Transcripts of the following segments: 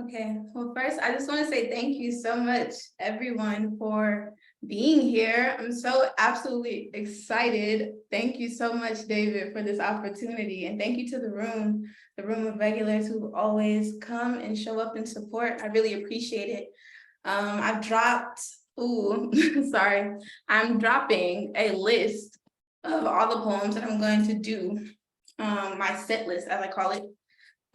Okay, well, first, I just want to say thank you so much, everyone, for being here. I'm so absolutely excited. Thank you so much, David, for this opportunity. And thank you to the room of regulars who always come and show up and support. I really appreciate it. I've dropped, sorry, I'm dropping a list of all the poems that I'm going to do, my set list, as I call it.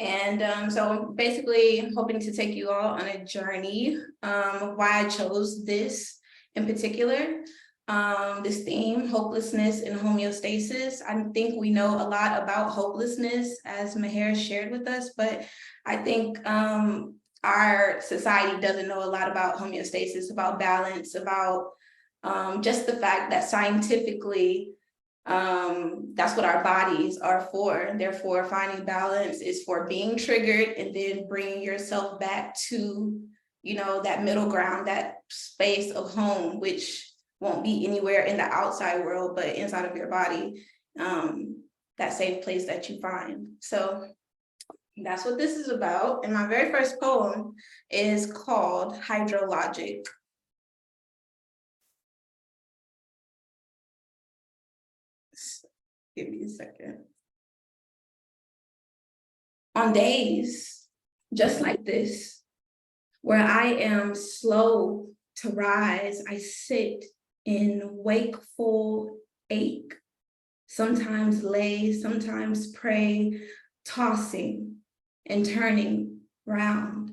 And so basically I'm hoping to take you all on a journey of why I chose this in particular, this theme, hopelessness and homeostasis. I think we know a lot about hopelessness, as Maher shared with us, but I think our society doesn't know a lot about homeostasis, about balance, about just the fact that scientifically, that's what our bodies are for. Therefore, finding balance is for being triggered and then bringing yourself back to, that middle ground, that space of home, which won't be anywhere in the outside world, but inside of your body, that safe place that you find. So that's what this is about. And my very first poem is called Hydrologic. Give me a second. On days just like this, where I am slow to rise, I sit in wakeful ache, sometimes lay, sometimes pray, tossing and turning round,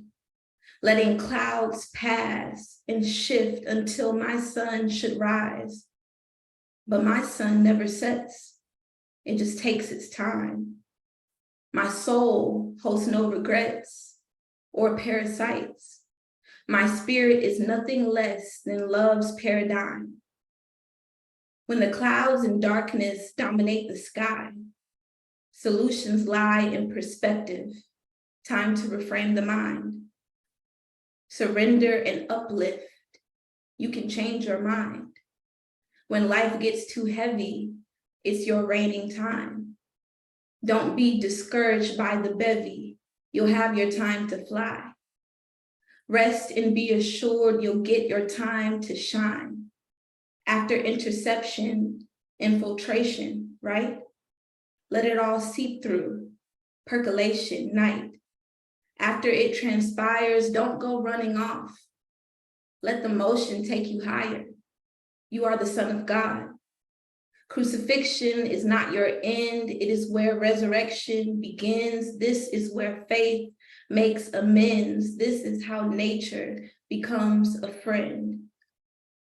letting clouds pass and shift until my sun should rise. But my sun never sets. It just takes its time. My soul holds no regrets or parasites. My spirit is nothing less than love's paradigm. When the clouds and darkness dominate the sky, solutions lie in perspective, time to reframe the mind. Surrender and uplift, you can change your mind. When life gets too heavy, it's your reigning time. Don't be discouraged by the bevy. You'll have your time to fly. Rest and be assured you'll get your time to shine. After interception, infiltration, right? Let it all seep through. Percolation, night. After it transpires, don't go running off. Let the motion take you higher. You are the Son of God. Crucifixion is not your end. It is where resurrection begins. This is where faith makes amends. This is how nature becomes a friend.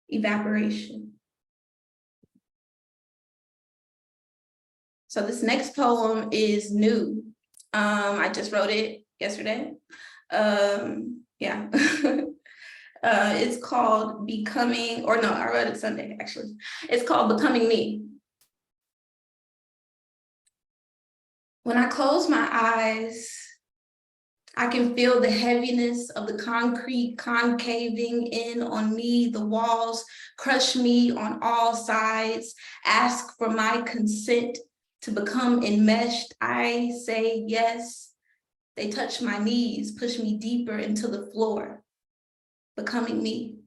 Evaporation. So this next poem is new. I just wrote it yesterday. Yeah. It's called Becoming, or no, I wrote it Sunday, actually. It's called Becoming Me. When I close my eyes, I can feel the heaviness of the concrete concaving in on me. The walls crush me on all sides, ask for my consent to become enmeshed. I say yes. They touch my knees, push me deeper into the floor, becoming me.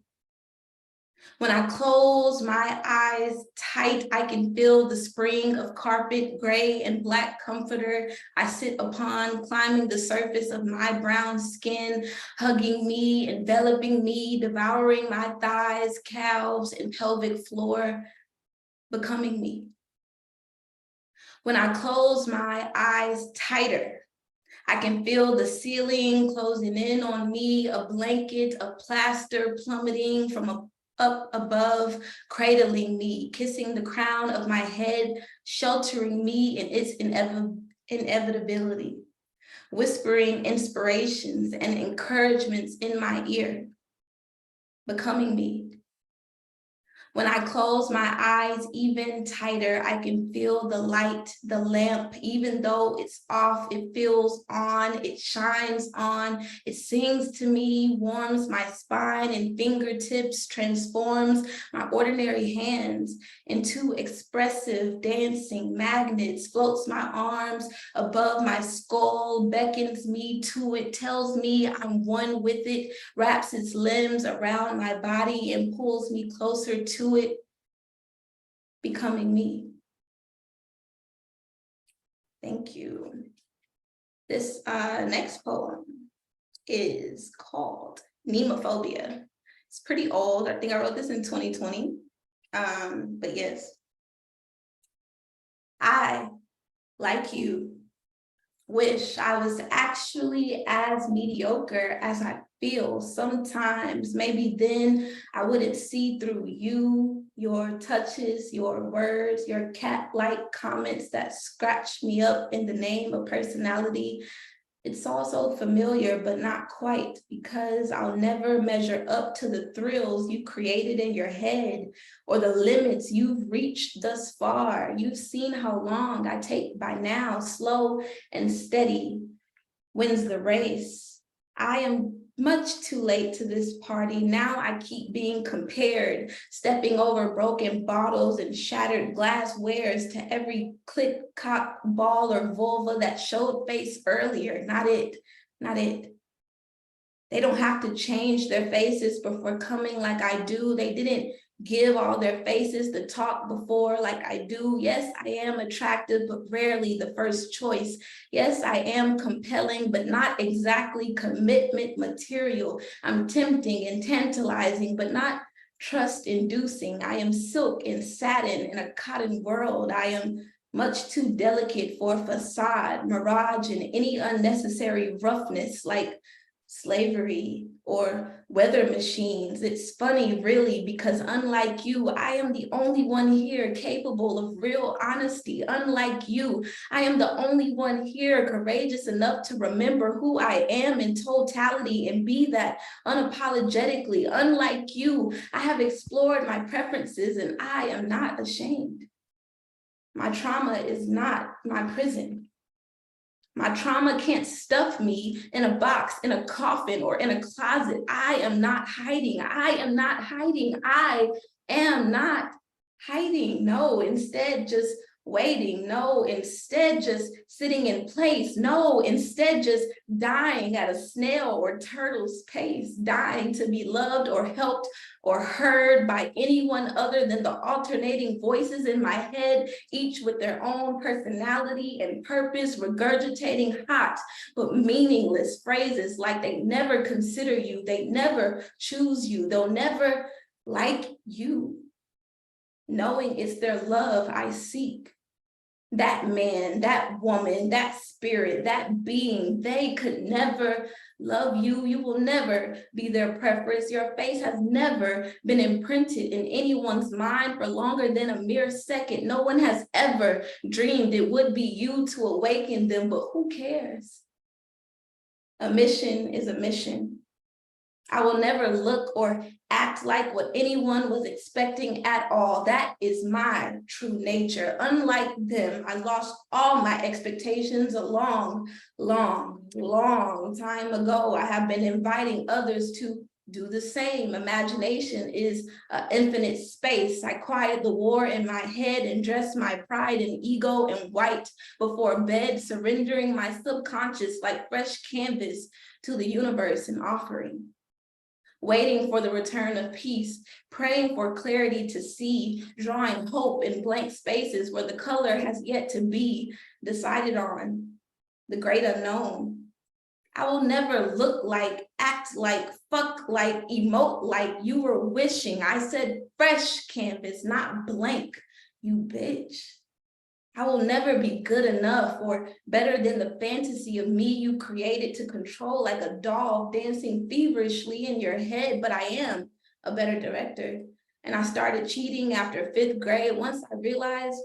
When I close my eyes tight, I can feel the spring of carpet, gray and black comforter I sit upon, climbing the surface of my brown skin, hugging me, enveloping me, devouring my thighs, calves, and pelvic floor, becoming me. When I close my eyes tighter, I can feel the ceiling closing in on me, a blanket of plaster plummeting from up above, cradling me, kissing the crown of my head, sheltering me in its inevitability, whispering inspirations and encouragements in my ear, becoming me. When I close my eyes even tighter, I can feel the light, the lamp, even though it's off, it feels on, it shines on, it sings to me, warms my spine and fingertips, transforms my ordinary hands into expressive dancing magnets, floats my arms above my skull, beckons me to it, tells me I'm one with it, wraps its limbs around my body and pulls me closer to it, becoming me. Thank you. This next poem is called Nemophobia. It's pretty old. I think I wrote this in 2020. But yes, I, like you, wish I was actually as mediocre as I feel sometimes. Maybe then I wouldn't see through you, your touches, your words, your cat-like comments that scratch me up in the name of personality. It's all so familiar, but not quite, because I'll never measure up to the thrills you created in your head or the limits you've reached thus far. You've seen how long I take by now. Slow and steady wins the race. I am much too late to this party. Now I keep being compared, stepping over broken bottles and shattered glasswares to every click, cock, ball, or vulva that showed face earlier. Not it, not it. They don't have to change their faces before coming like I do. They didn't give all their faces the talk before like I do. Yes, I am attractive, but rarely the first choice. Yes, I am compelling, but not exactly commitment material. I'm tempting and tantalizing, but not trust-inducing. I am silk and satin in a cotton world. I am much too delicate for facade, mirage, and any unnecessary roughness like slavery or weather machines. It's funny, really, because unlike you, I am the only one here capable of real honesty. Unlike you, I am the only one here courageous enough to remember who I am in totality and be that unapologetically. Unlike you, I have explored my preferences and I am not ashamed. My trauma is not my prison. My trauma can't stuff me in a box, in a coffin, or in a closet. I am not hiding. I am not hiding. I am not hiding. No, instead, just waiting. No, instead, just sitting in place. No, instead, just dying at a snail or turtle's pace, dying to be loved or helped or heard by anyone other than the alternating voices in my head, each with their own personality and purpose, regurgitating hot but meaningless phrases like they never consider you, they never choose you, they'll never like you, knowing it's their love I seek. That man, that woman, that spirit, that being, they could never love you. You will never be their preference. Your face has never been imprinted in anyone's mind for longer than a mere second. No one has ever dreamed it would be you to awaken them, but who cares? A mission is a mission. I will never look or act like what anyone was expecting at all. That is my true nature. Unlike them, I lost all my expectations a long time ago. I have been inviting others to do the same. Imagination is infinite space. I quiet the war in my head and dress my pride and ego in white before bed, surrendering my subconscious like fresh canvas to the universe and offering. Waiting for the return of peace, praying for clarity to see, drawing hope in blank spaces where the color has yet to be decided on, the great unknown. I will never look like, act like, fuck like, emote like you were wishing. I said fresh canvas, not blank, you bitch. I will never be good enough or better than the fantasy of me you created to control like a doll dancing feverishly in your head, but I am a better director. And I started cheating after 5th grade once I realized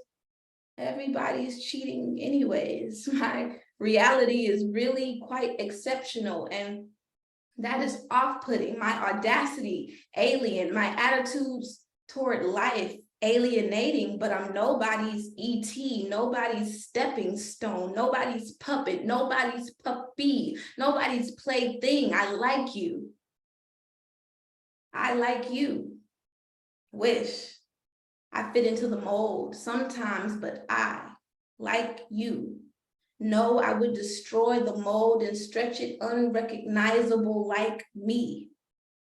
everybody's cheating anyways. My reality is really quite exceptional, and that is off-putting. My audacity, alien, my attitudes toward life, alienating, but I'm nobody's ET, nobody's stepping stone, nobody's puppet, nobody's puppy, nobody's plaything. I like you. I like you. Wish I fit into the mold sometimes, but I, like you, know I would destroy the mold and stretch it unrecognizable like me.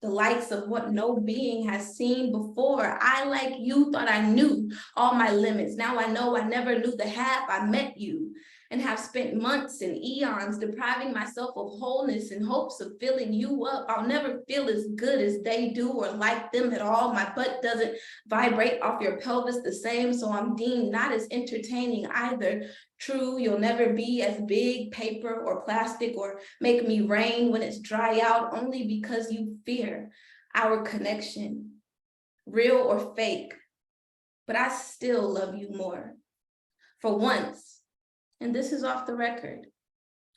The likes of what no being has seen before. I, like you, thought I knew all my limits. Now I know I never knew the half I met you, and have spent months and eons depriving myself of wholeness in hopes of filling you up. I'll never feel as good as they do or like them at all. My butt doesn't vibrate off your pelvis the same, so I'm deemed not as entertaining either. True, you'll never be as big, paper or plastic, or make me rain when it's dry out, only because you fear our connection, real or fake. But I still love you more. For once, and this is off the record,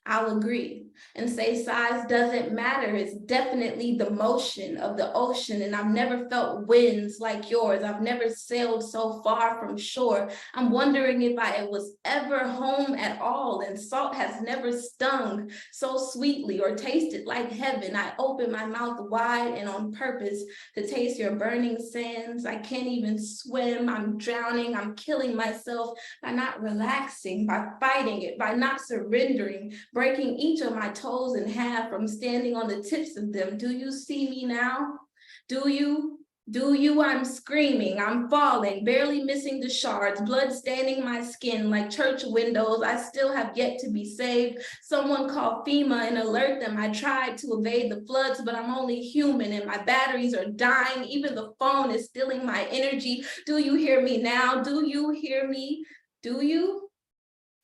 I'll agree and say size doesn't matter. It's definitely the motion of the ocean, and I've never felt winds like yours. I've never sailed so far from shore. I'm wondering if I was ever home at all, and salt has never stung so sweetly or tasted like heaven. I open my mouth wide and on purpose to taste your burning sands. I can't even swim. I'm drowning. I'm killing myself by not relaxing, by fighting it, by not surrendering, breaking each of my toes in half from standing on the tips of them. Do you see me now? Do you? Do you? I'm screaming, I'm falling, barely missing the shards, blood staining my skin like church windows. I still have yet to be saved. Someone call FEMA and alert them. I tried to evade the floods, but I'm only human and my batteries are dying. Even the phone is stealing my energy. Do you hear me now? Do you hear me? Do you?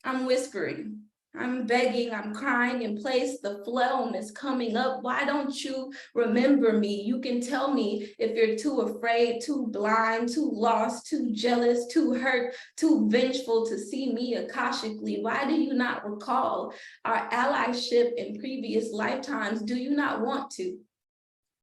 I'm whispering. I'm begging, I'm crying in place. The phlegm is coming up. Why don't you remember me? You can tell me if you're too afraid, too blind, too lost, too jealous, too hurt, too vengeful to see me akashically. Why do you not recall our allyship in previous lifetimes? Do you not want to?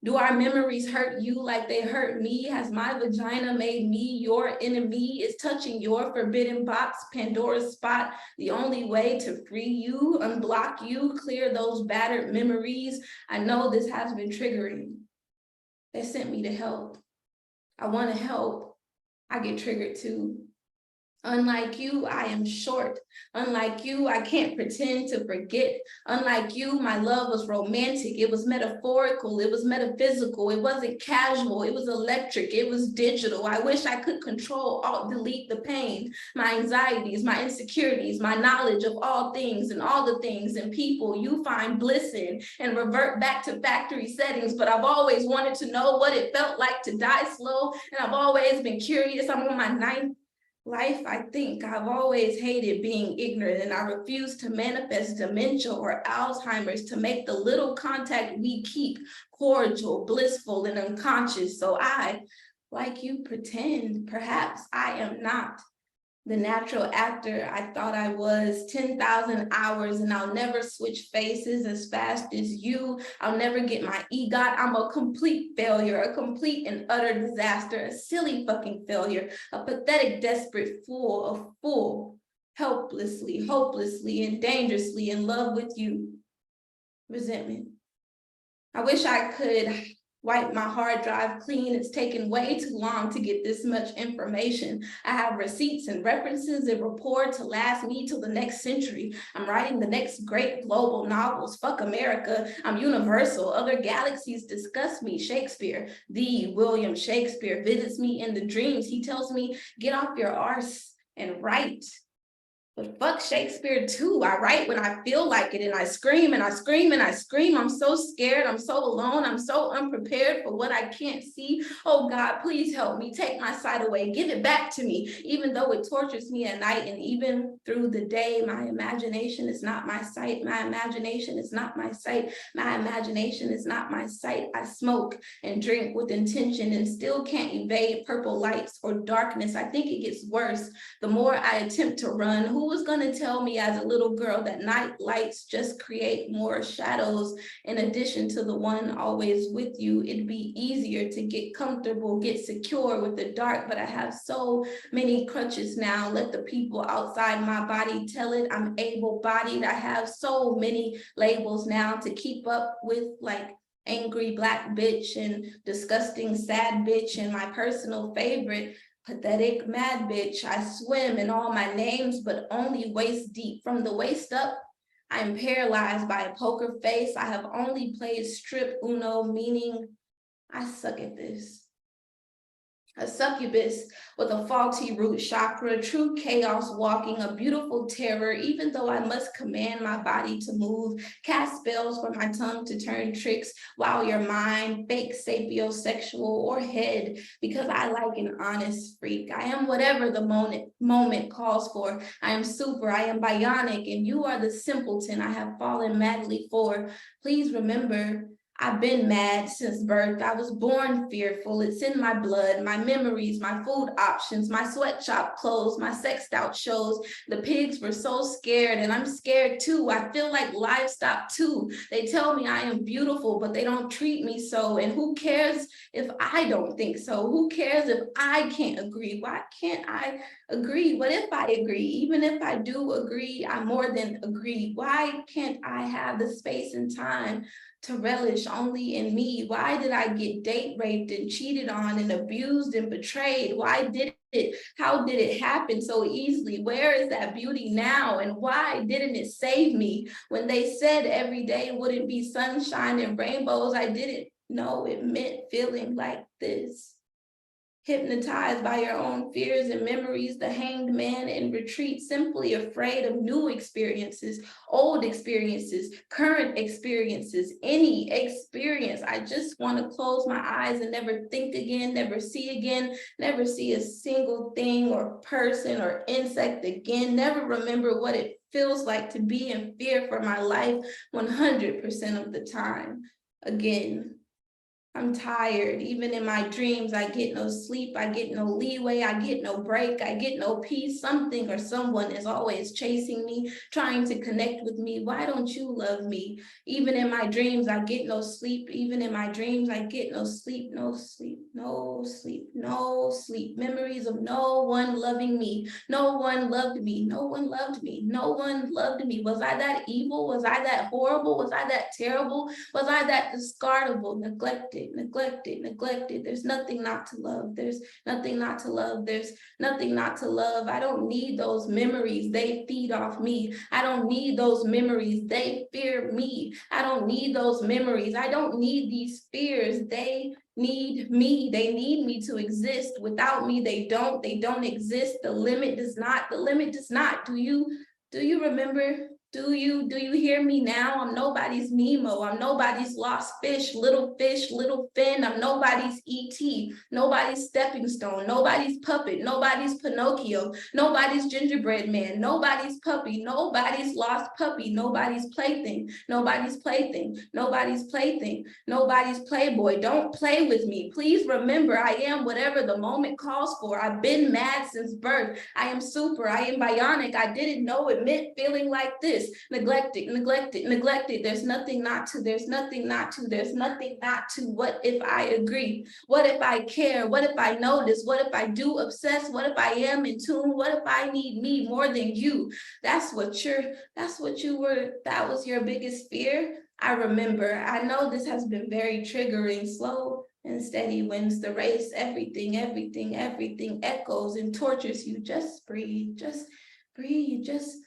Do our memories hurt you like they hurt me? Has my vagina made me your enemy? Is touching your forbidden box, Pandora's spot, the only way to free you, unblock you, clear those battered memories? I know this has been triggering. They sent me to help. I want to help. I get triggered too. Unlike you, I am short. Unlike you, I can't pretend to forget. Unlike you, my love was romantic. It was metaphorical. It was metaphysical. It wasn't casual. It was electric. It was digital. I wish I could control, alt, delete the pain, my anxieties, my insecurities, my knowledge of all things and all the things and people you find bliss in, and revert back to factory settings. But I've always wanted to know what it felt like to die slow. And I've always been curious. I'm on my 9th life, I think. I've always hated being ignorant, and I refuse to manifest dementia or Alzheimer's to make the little contact we keep cordial, blissful, and unconscious. So I, like you, pretend. Perhaps I am not the natural actor I thought I was. 10,000 hours, and I'll never switch faces as fast as you. I'll never get my EGOT. I'm a complete failure, a complete and utter disaster, a silly fucking failure, a pathetic, desperate fool, a fool, helplessly, hopelessly, and dangerously in love with you. Resentment. I wish I could wipe my hard drive clean. It's taken way too long to get this much information. I have receipts and references and rapport to last me till the next century. I'm writing the next great global novels. Fuck America. I'm universal. Other galaxies discuss me. Shakespeare, the William Shakespeare, visits me in the dreams. He tells me, get off your arse and write. But fuck Shakespeare too. I write when I feel like it, and I scream and I scream and I scream. I'm so scared. I'm so alone. I'm so unprepared for what I can't see. Oh God, please help me. Take my sight away. Give it back to me. Even though it tortures me at night and even through the day, my imagination is not my sight. My imagination is not my sight. My imagination is not my sight. I smoke and drink with intention and still can't evade purple lights or darkness. I think it gets worse the more I attempt to run. Who Who was going to tell me as a little girl that night lights just create more shadows in addition to the one always with you? It'd be easier to get comfortable, get secure with the dark, but I have so many crutches now. Let the people outside my body tell it. I'm able-bodied. I have so many labels now to keep up with, like angry Black bitch and disgusting sad bitch and my personal favorite, pathetic mad bitch. I swim in all my names, but only waist deep. From the waist up, I am paralyzed by a poker face. I have only played strip Uno, meaning I suck at this. A succubus with a faulty root chakra, true chaos walking, a beautiful terror, even though I must command my body to move, cast spells for my tongue to turn tricks, while your mind, fake sapiosexual or head, because I like an honest freak. I am whatever the moment calls for. I am super, I am bionic, and you are the simpleton I have fallen madly for. Please remember, I've been mad since birth. I was born fearful. It's in my blood, my memories, my food options, my sweatshop clothes, my sexed out shows. The pigs were so scared, and I'm scared too. I feel like livestock too. They tell me I am beautiful, but they don't treat me so. And who cares if I don't think so? Who cares if I can't agree? Why can't I agree? What if I agree? Even if I do agree, I more than agree. Why can't I have the space and time to relish only in me? Why did I get date raped and cheated on and abused and betrayed? Why did it? How did it happen so easily? Where is that beauty now? And why didn't it save me? When they said every day wouldn't be sunshine and rainbows, I didn't know it meant feeling like this. Hypnotized by your own fears and memories, the hanged man in retreat, simply afraid of new experiences, old experiences, current experiences, any experience. I just want to close my eyes and never think again, never see again, never see a single thing or person or insect again, never remember what it feels like to be in fear for my life 100% of the time again. I'm tired. Even in my dreams, I get no sleep. I get no leeway. I get no break. I get no peace. Something or someone is always chasing me, trying to connect with me. Why don't you love me? Even in my dreams, I get no sleep. Even in my dreams, I get no sleep, no sleep, no sleep, no sleep. Memories of no one loving me. No one loved me. No one loved me. No one loved me. Was I that evil? Was I that horrible? Was I that terrible? Was I that discardable, neglected? Neglected. There's nothing not to love. There's nothing not to love. There's nothing not to love. I don't need those memories. They feed off me. I don't need those memories. They fear me. I don't need those memories. I don't need these fears. They need me. They need me to exist. Without me, they don't exist. The limit does not. Do you remember? Do you hear me now? I'm nobody's Nemo. I'm nobody's lost fish, little fin. I'm nobody's ET, nobody's stepping stone, nobody's puppet, nobody's Pinocchio, nobody's gingerbread man, nobody's puppy, nobody's lost puppy, nobody's plaything, nobody's plaything, nobody's plaything, nobody's playboy. Don't play with me. Please remember, I am whatever the moment calls for. I've been mad since birth. I am super. I am bionic. I didn't know it meant feeling like this. Neglected. There's nothing not to. There's nothing not to. There's nothing not to. What if I agree? What if I care? What if I notice? What if I do obsess? What if I am in tune? What if I need me more than you? That was your biggest fear. I remember. I know this has been very triggering. Slow and steady wins the race. Everything echoes and tortures you. Just breathe. Just breathe. Just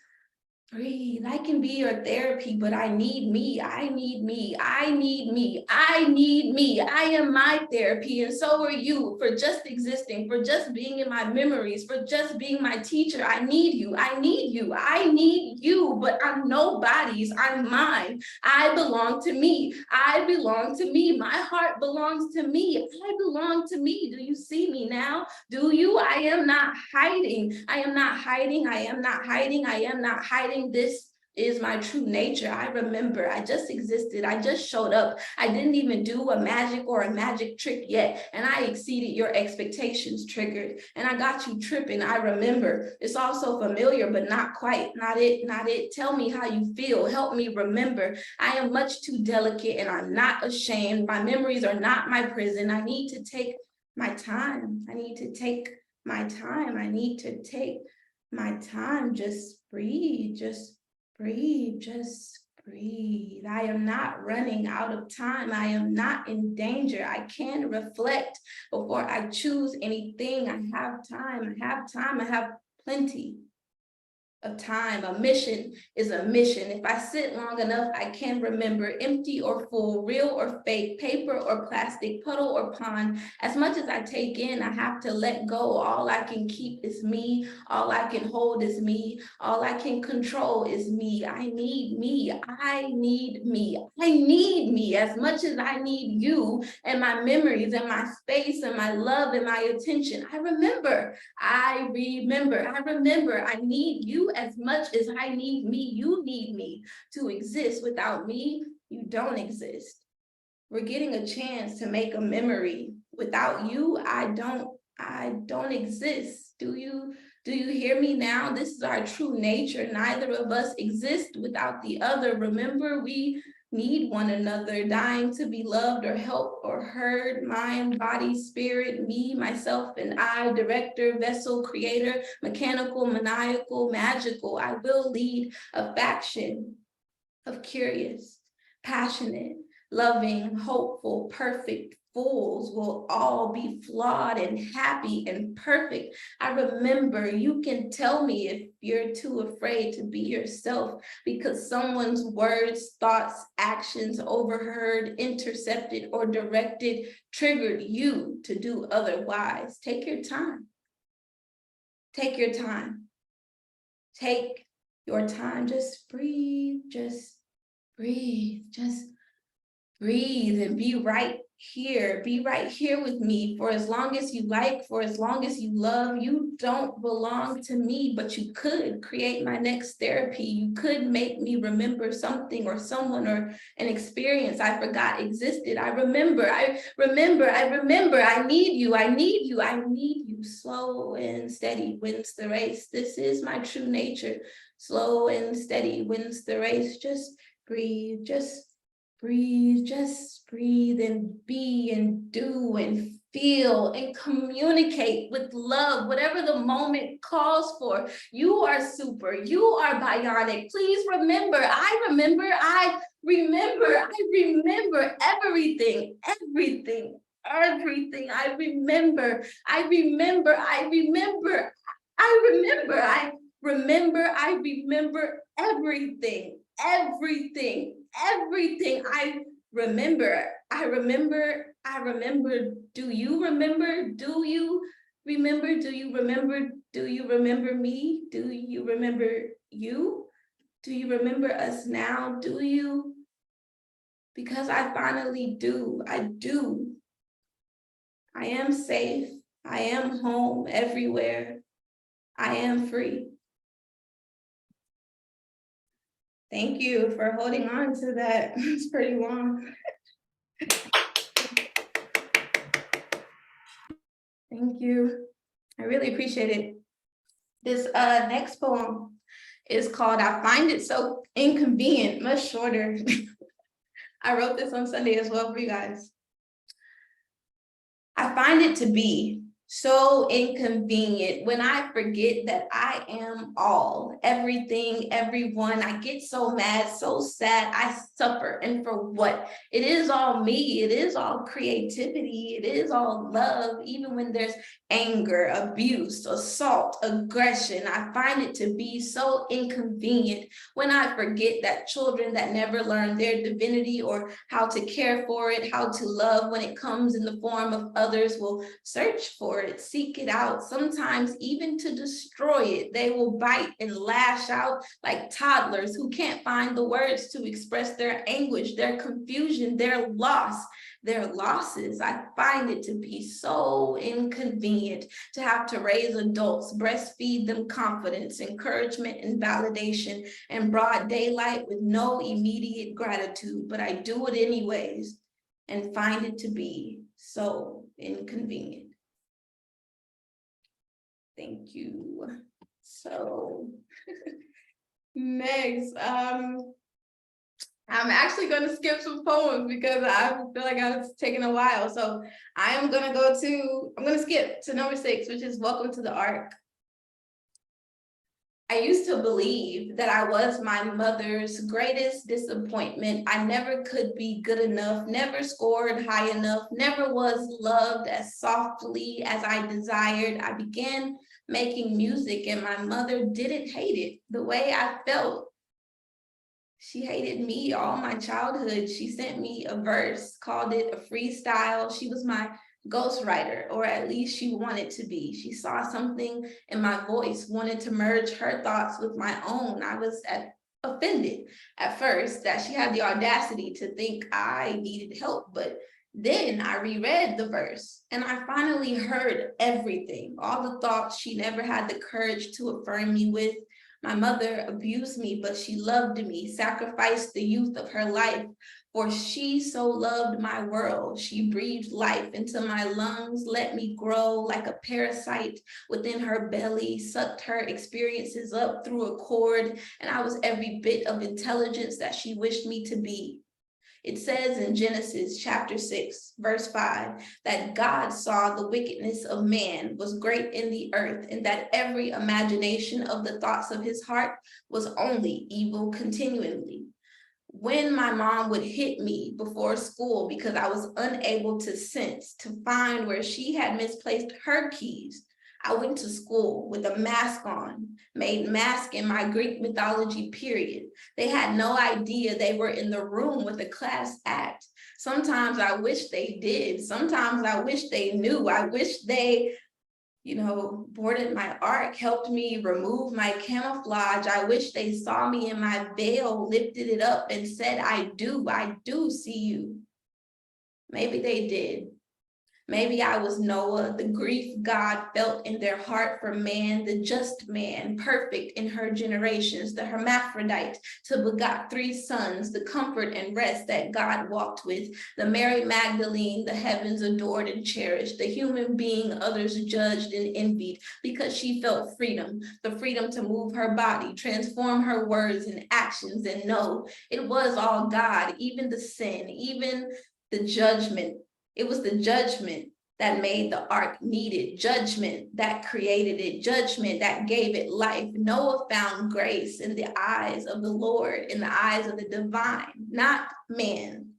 breathe. I can be your therapy, but I need me. I need me. I need me. I need me. I am my therapy, and so are you, for just existing, for just being in my memories, for just being my teacher. I need you. I need you. I need you, but I'm nobody's. I'm mine. I belong to me. I belong to me. My heart belongs to me. I belong to me. Do you see me now? Do you? I am not hiding. I am not hiding. I am not hiding. I am not hiding this is my true nature. I remember, I just existed, I just showed up. I didn't even do a magic or a magic trick yet, and I exceeded your expectations, triggered, and I got you tripping. I remember. It's also familiar, but not quite, not it, not it. Tell me how you feel, help me remember. I am much too delicate and I'm not ashamed. My memories are not my prison. I need to take my time. I need to take my time. I need to take my time. Just breathe, just breathe, just breathe. I am not running out of time. I am not in danger. I can reflect before I choose anything. I have time. I have time. I have plenty of time. A mission is a mission. If I sit long enough, I can remember, empty or full, real or fake, paper or plastic, puddle or pond. As much as I take in, I have to let go. All I can keep is me. All I can hold is me. All I can control is me. I need me. I need me. I need me as much as I need you and my memories and my space and my love and my attention. I remember. I remember I need you as much as I need me. You need me to exist. Without me, you don't exist. We're getting a chance to make a memory. Without you, I don't exist. Do you hear me now? This is our true nature. Neither of us exist without the other. Remember, we need one another, dying to be loved or helped or heard. Mind, body, spirit, me, myself, and I, director, vessel, creator, mechanical, maniacal, magical. I will lead a faction of curious, passionate, loving, hopeful, perfect fools. Will all be flawed and happy and perfect. I remember. You can tell me if you're too afraid to be yourself because someone's words, thoughts, actions, overheard, intercepted, or directed triggered you to do otherwise. Take your time. Take your time. Take your time. Just breathe. Just breathe. Just breathe and be right here. Be right here with me for as long as you like, for as long as you love. You don't belong to me, but you could create my next therapy. You could make me remember something or someone or an experience I forgot existed. I remember. I need you. I need you. I need you. Slow and steady wins the race. This is my true nature. Slow and steady wins the race. Just breathe. Just breathe, just breathe and be and do and feel and communicate with love, whatever the moment calls for. You are super, you are bionic. Please remember, I remember everything. I remember everything. I remember. Do you remember? Do you remember? Do you remember? Do you remember me? Do you remember you? Do you remember us now? Do you? Because I finally do. I do. I am safe. I am home everywhere. I am free. Thank you for holding on to that. It's pretty long. Thank you. I really appreciate it. This next poem is called I Find It So Inconvenient, much shorter. I wrote this on Sunday as well for you guys. I find it to be so inconvenient when I forget that I am all, everything, everyone. I get so mad, so sad, I suffer. And for what? It is all me. It is all creativity. It is all love, even when there's anger, abuse, assault, aggression. I find it to be so inconvenient when I forget that children that never learn their divinity or how to care for it, how to love when it comes in the form of others, will search for it, seek it out, sometimes even to destroy it. They will bite and lash out like toddlers who can't find the words to express their anguish, their confusion, their loss. their losses. I find it to be so inconvenient to have to raise adults, breastfeed them confidence, encouragement, and validation in broad daylight with no immediate gratitude, but I do it anyways and find it to be so inconvenient. Thank you. So next, I'm actually going to skip some poems because I feel like I was taking a while. So I'm going to skip to number 6, which is Welcome to the Ark. I used to believe that I was my mother's greatest disappointment. I never could be good enough, never scored high enough, never was loved as softly as I desired. I began making music and my mother didn't hate it the way I felt. She hated me all my childhood. She sent me a verse, called it a freestyle. She was my ghostwriter, or at least she wanted to be. She saw something in my voice, wanted to merge her thoughts with my own. I was offended at first that she had the audacity to think I needed help, but then I reread the verse and I finally heard everything, all the thoughts she never had the courage to affirm me with. My mother abused me, but she loved me, sacrificed the youth of her life, for she so loved my world. She breathed life into my lungs, let me grow like a parasite within her belly, sucked her experiences up through a cord, and I was every bit of intelligence that she wished me to be. It says in Genesis chapter 6, verse 5, that God saw the wickedness of man was great in the earth, and that every imagination of the thoughts of his heart was only evil continually. When my mom would hit me before school because I was unable to sense, to find where she had misplaced her keys, I went to school with a mask on, made mask in my Greek mythology period. They had no idea they were in the room with a class act. Sometimes I wish they did. Sometimes I wish they knew. I wish they, boarded my ark, helped me remove my camouflage. I wish they saw me in my veil, lifted it up and said, I do see you. Maybe they did. Maybe I was Noah, the grief God felt in their heart for man, the just man, perfect in her generations, the hermaphrodite to begot 3 sons, the comfort and rest that God walked with, the Mary Magdalene the heavens adored and cherished, the human being others judged and envied because she felt freedom, the freedom to move her body, transform her words and actions, and know it was all God, even the sin, even the judgment. It was the judgment that made the ark needed, judgment that created it, judgment that gave it life. Noah found grace in the eyes of the Lord, in the eyes of the divine, not man.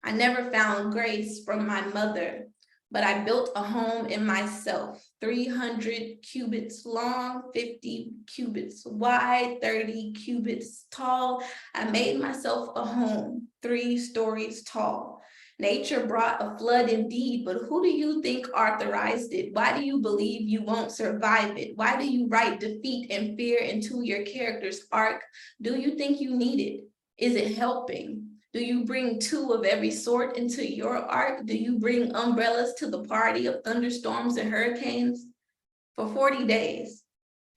I never found grace from my mother, but I built a home in myself, 300 cubits long, 50 cubits wide, 30 cubits tall. I made myself a home, 3 stories tall. Nature brought a flood indeed, but who do you think authorized it? Why do you believe you won't survive it? Why do you write defeat and fear into your character's arc? Do you think you need it? Is it helping? Do you bring 2 of every sort into your ark? Do you bring umbrellas to the party of thunderstorms and hurricanes? For 40 days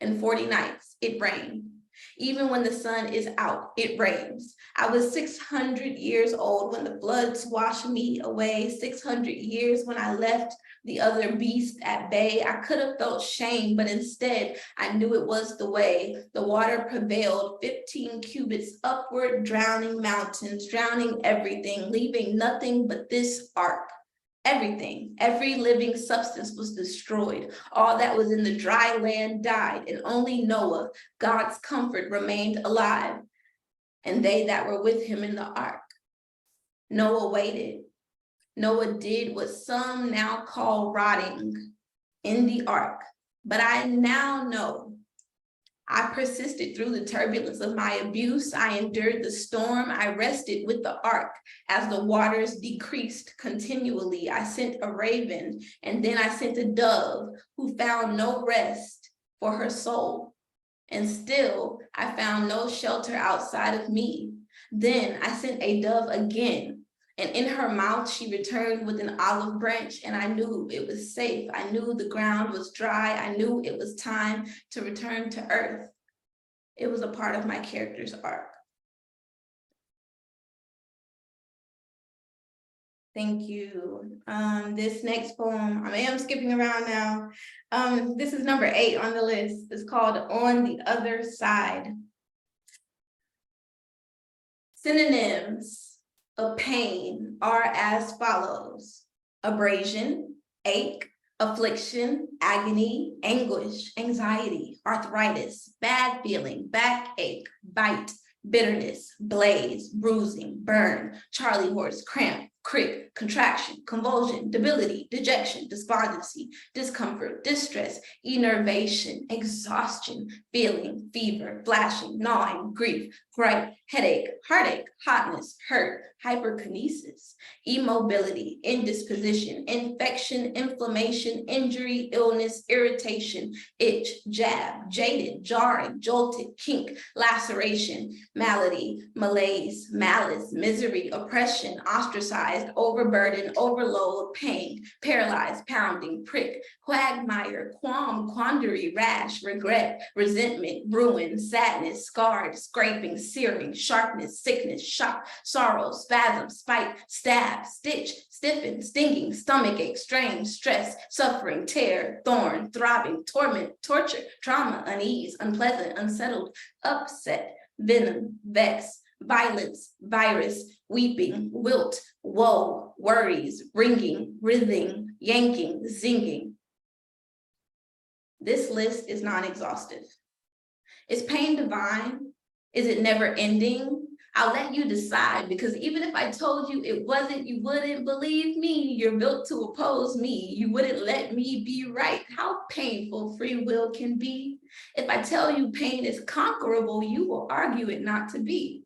and 40 nights, it rained. Even when the sun is out, it rains. I was 600 years old when the floods washed me away, 600 years when I left the other beast at bay. I could have felt shame, but instead I knew it was the way. The water prevailed, 15 cubits upward, drowning mountains, drowning everything, leaving nothing but this ark. Everything, every living substance was destroyed. All that was in the dry land died, and only Noah, God's comfort, remained alive, and they that were with him in the ark. Noah waited. Noah did what some now call rotting in the ark, but I now know. I persisted through the turbulence of my abuse. I endured the storm. I rested with the ark as the waters decreased continually. I sent a raven, and then I sent a dove who found no rest for her soul. And still, I found no shelter outside of me. Then I sent a dove again, And in her mouth, she returned with an olive branch, and I knew it was safe. I knew the ground was dry. I knew it was time to return to earth. It was a part of my character's arc. Thank you. This next poem, I am skipping around now. This is number 8 on the list. It's called On the Other Side. Synonyms of pain are as follows: abrasion, ache, affliction, agony, anguish, anxiety, arthritis, bad feeling, backache, bite, bitterness, blaze, bruising, burn, Charlie horse, cramp, crick, contraction, convulsion, debility, dejection, despondency, discomfort, distress, enervation, exhaustion, feeling, fever, flashing, gnawing, grief, gripe, headache, heartache, hotness, hurt, hyperkinesis, immobility, indisposition, infection, inflammation, injury, illness, irritation, itch, jab, jaded, jarring, jolted, kink, laceration, malady, malaise, malice, misery, oppression, ostracized, overburden, overload, pain, paralyzed, pounding, prick, quagmire, qualm, quandary, rash, regret, resentment, ruin, sadness, scarred, scraping, searing, sharpness, sickness, shock, sorrow, spasm, spite, stab, stitch, stiffen, stinging, stomachache, strain, stress, suffering, tear, thorn, throbbing, torment, torture, trauma, unease, unpleasant, unsettled, upset, venom, vex, violence, virus, weeping, wilt, woe, worries, ringing, writhing, yanking, zinging. This list is non-exhaustive. Is pain divine? Is it never ending? I'll let you decide, because even if I told you it wasn't, you wouldn't believe me. You're built to oppose me. You wouldn't let me be right. How painful free will can be. If I tell you pain is conquerable, you will argue it not to be.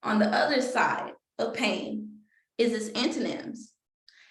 On the other side of pain is its antonyms: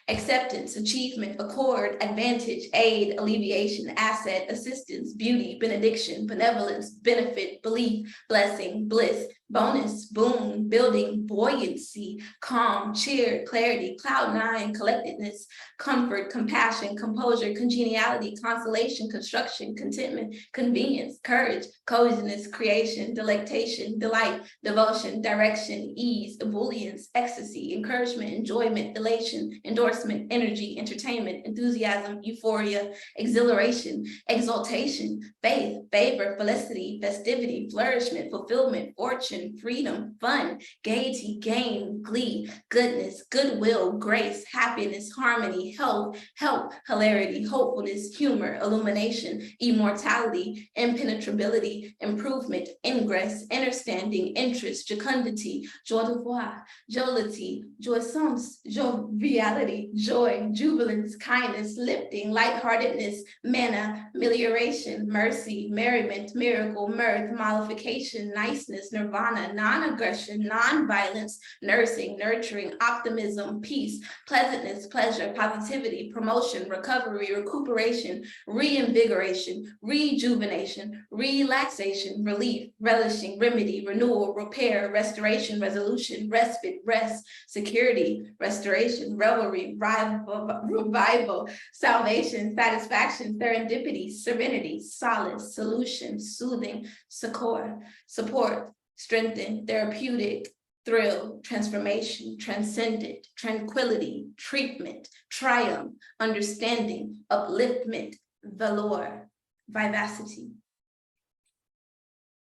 acceptance, achievement, accord, advantage, aid, alleviation, asset, assistance, beauty, benediction, benevolence, benefit, belief, blessing, bliss, bonus, boon, building, buoyancy, calm, cheer, clarity, cloud nine, collectedness, comfort, compassion, composure, congeniality, consolation, construction, contentment, convenience, courage, coziness, creation, delectation, delight, devotion, direction, ease, ebullience, ecstasy, encouragement, enjoyment, elation, endorsement, energy, entertainment, enthusiasm, euphoria, exhilaration, exaltation, faith, favor, felicity, festivity, flourishment, fulfillment, fortune, freedom, fun, gaiety, gain, glee, goodness, goodwill, grace, happiness, harmony, health, help, hilarity, hopefulness, humor, illumination, immortality, impenetrability, improvement, ingress, understanding, interest, fecundity, joie de voir, jollity, jouissance, joviality, joy, jubilance, kindness, lifting, lightheartedness, manna, amelioration, mercy, merriment, miracle, mirth, mollification, niceness, nirvana, non-aggression, non-violence, nursing, nurturing, optimism, peace, pleasantness, pleasure, positivity, promotion, recovery, recuperation, reinvigoration, rejuvenation, relaxation, relief, relishing, remedy, renewal, repair, restoration, resolution, respite, rest, security, restoration, revelry, revival, salvation, satisfaction, serendipity, serenity, solace, solution, soothing, succor, support, strengthen, therapeutic, thrill, transformation, transcendent, tranquility, treatment, triumph, understanding, upliftment, valor, vivacity.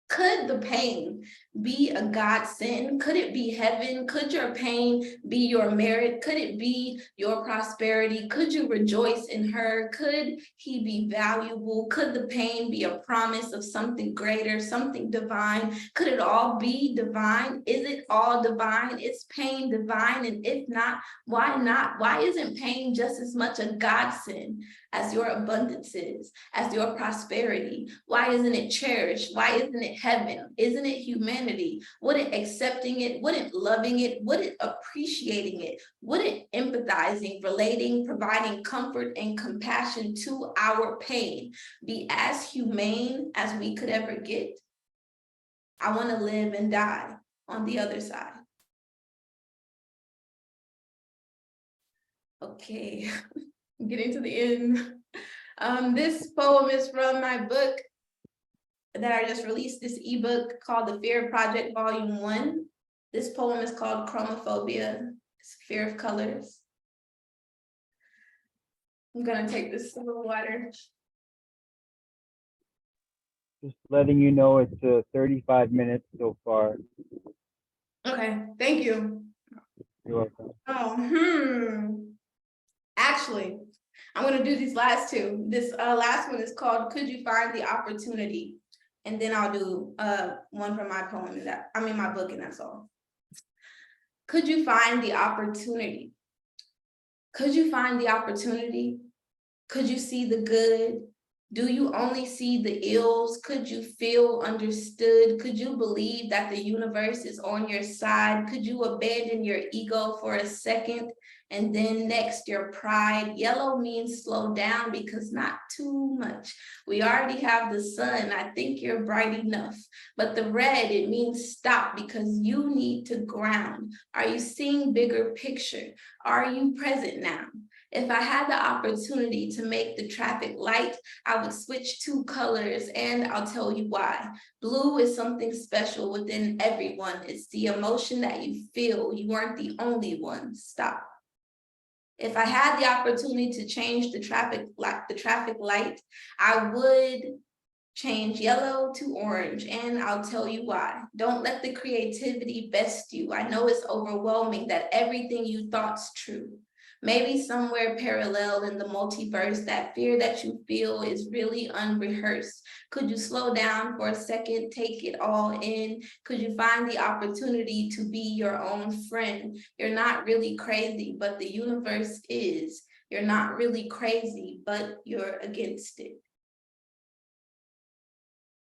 Could the pain be a godsend? Could it be heaven? Could your pain be your merit? Could it be your prosperity? Could you rejoice in her? Could he be valuable? Could the pain be a promise of something greater, something divine? Could it all be divine? Is it all divine? Is pain divine? And if not, why not? Why isn't pain just as much a godsend as your abundance is, as your prosperity? Why isn't it cherished? Why isn't it heaven? Isn't it humanity? Wouldn't accepting it, wouldn't loving it, wouldn't appreciating it, wouldn't empathizing, relating, providing comfort and compassion to our pain be as humane as we could ever get? I want to live and die on the other side. Okay, I'm getting to the end. This poem is from my book that I just released, this ebook called The Fear Project Volume 1. This poem is called Chromophobia. It's fear of colors. I'm gonna take this sip of water. Just letting you know it's 35 minutes so far. Okay, thank you. You're welcome. Oh, Actually, I'm gonna do these last two. This last one is called Could You Find the Opportunity? And then I'll do one from my poem my book, and that's all. Could you find the opportunity? Could you find the opportunity? Could you see the good? Do you only see the ills? Could you feel understood? Could you believe that the universe is on your side? Could you abandon your ego for a second? And then next, your pride. Yellow means slow down because not too much. We already have the sun. I think you're bright enough. But the red, it means stop because you need to ground. Are you seeing bigger picture? Are you present now? If I had the opportunity to make the traffic light, I would switch two colors, and I'll tell you why. Blue is something special within everyone. It's the emotion that you feel. You aren't the only one. Stop. If I had the opportunity to change the traffic light, I would change yellow to orange, and I'll tell you why. Don't let the creativity best you. I know it's overwhelming that everything you thought's true. Maybe somewhere parallel in the multiverse, that fear that you feel is really unrehearsed. Could you slow down for a second, take it all in? Could you find the opportunity to be your own friend? You're not really crazy, but the universe is. You're not really crazy, but you're against it.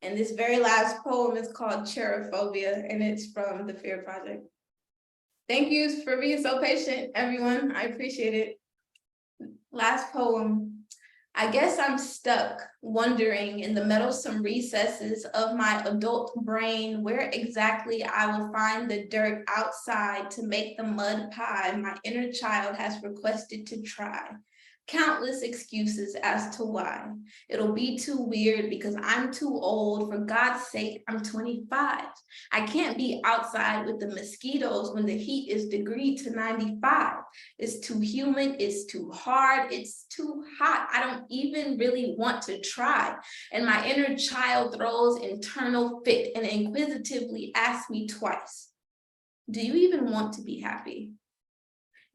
And this very last poem is called Cherophobia, and it's from the Fear Project. Thank you for being so patient, everyone. I appreciate it. Last poem. I guess I'm stuck, wondering in the meddlesome recesses of my adult brain where exactly I will find the dirt outside to make the mud pie my inner child has requested to try. Countless excuses as to why. It'll be too weird because I'm too old. For God's sake, I'm 25. I can't be outside with the mosquitoes when the heat is degree to 95. It's too humid, it's too hard, it's too hot. I don't even really want to try. And my inner child throws internal fit and inquisitively asks me twice, do you even want to be happy?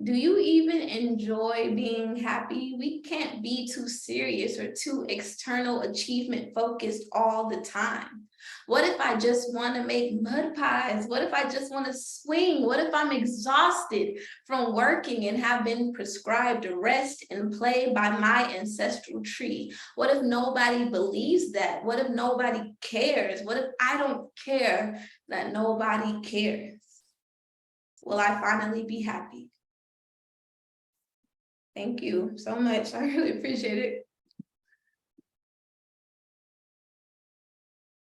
Do you even enjoy being happy? We can't be too serious or too external achievement focused all the time. What if I just want to make mud pies? What if I just want to swing? What if I'm exhausted from working and have been prescribed rest and play by my ancestral tree? What if nobody believes that? What if nobody cares? What if I don't care that nobody cares? Will I finally be happy? Thank you so much. I really appreciate it.